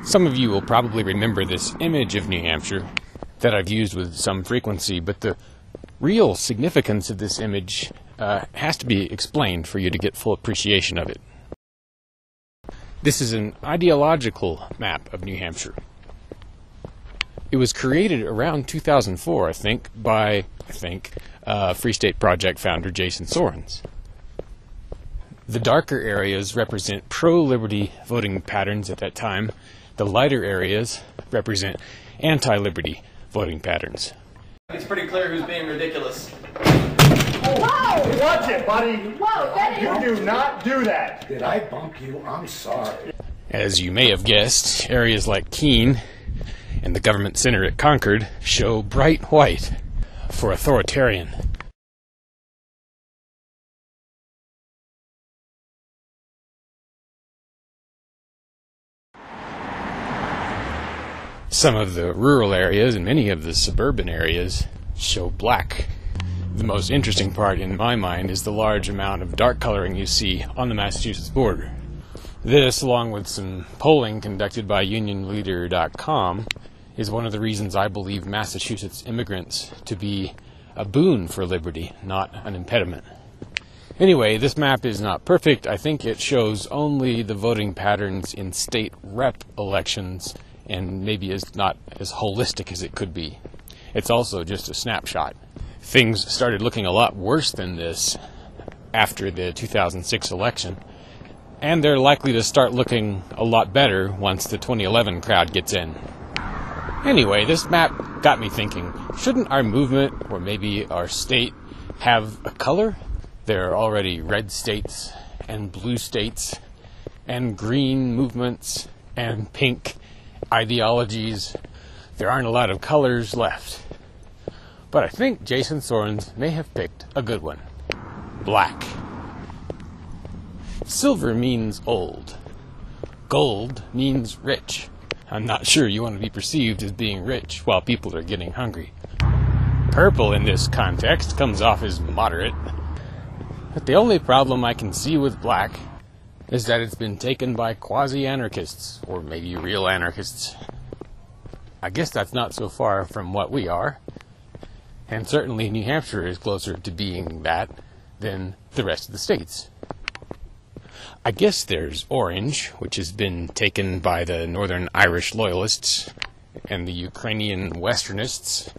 Some of you will probably remember this image of New Hampshire that I've used with some frequency, but the real significance of this image has to be explained for you to get full appreciation of it. This is an ideological map of New Hampshire. It was created around 2004, I think, by, Free State Project founder Jason Sorens. The darker areas represent pro-liberty voting patterns at that time. The lighter areas represent anti-liberty voting patterns. It's pretty clear who's being ridiculous. Whoa! Watch it, buddy! Whoa, you do not do that! Did I bump you? I'm sorry. As you may have guessed, areas like Keene and the government center at Concord show bright white for authoritarian. Some of the rural areas and many of the suburban areas show black. The most interesting part in my mind is the large amount of dark coloring you see on the Massachusetts border. This, along with some polling conducted by unionleader.com, is one of the reasons I believe Massachusetts immigrants to be a boon for liberty, not an impediment. Anyway, this map is not perfect. I think it shows only the voting patterns in state rep elections and maybe is not as holistic as it could be. It's also just a snapshot. Things started looking a lot worse than this after the 2006 election, and they're likely to start looking a lot better once the 2011 crowd gets in. Anyway, this map got me thinking, shouldn't our movement, or maybe our state, have a color? There are already red states, and blue states, and green movements, and pink ideologies. There aren't a lot of colors left. But I think Jason Sorens may have picked a good one. Black. Silver means old. Gold means rich. I'm not sure you want to be perceived as being rich while people are getting hungry. Purple in this context comes off as moderate. But the only problem I can see with black is that it's been taken by quasi-anarchists, or maybe real anarchists. I guess that's not so far from what we are, and certainly New Hampshire is closer to being that than the rest of the states. I guess there's orange, which has been taken by the Northern Irish loyalists and the Ukrainian westernists.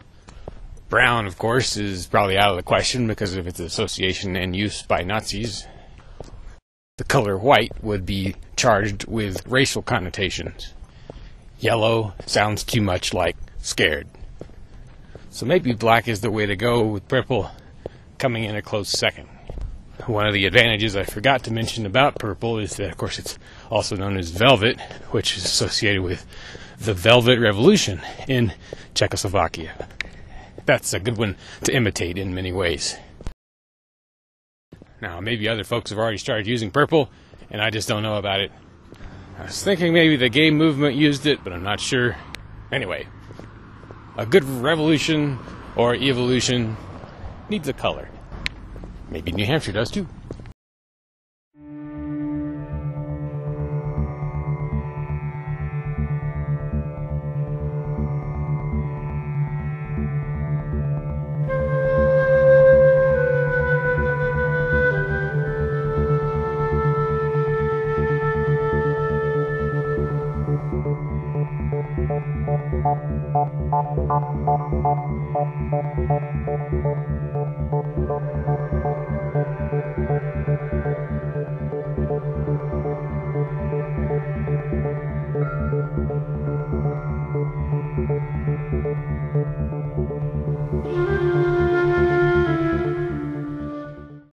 Brown, of course, is probably out of the question because of its association and use by Nazis. The color white would be charged with racial connotations. Yellow sounds too much like scared. So maybe black is the way to go, with purple coming in a close second. One of the advantages I forgot to mention about purple is that, of course, it's also known as velvet, which is associated with the Velvet Revolution in Czechoslovakia. That's a good one to imitate in many ways. Now, maybe other folks have already started using purple, and I just don't know about it. I was thinking maybe the gay movement used it, but I'm not sure. Anyway, a good revolution or evolution needs a color. Maybe New Hampshire does too.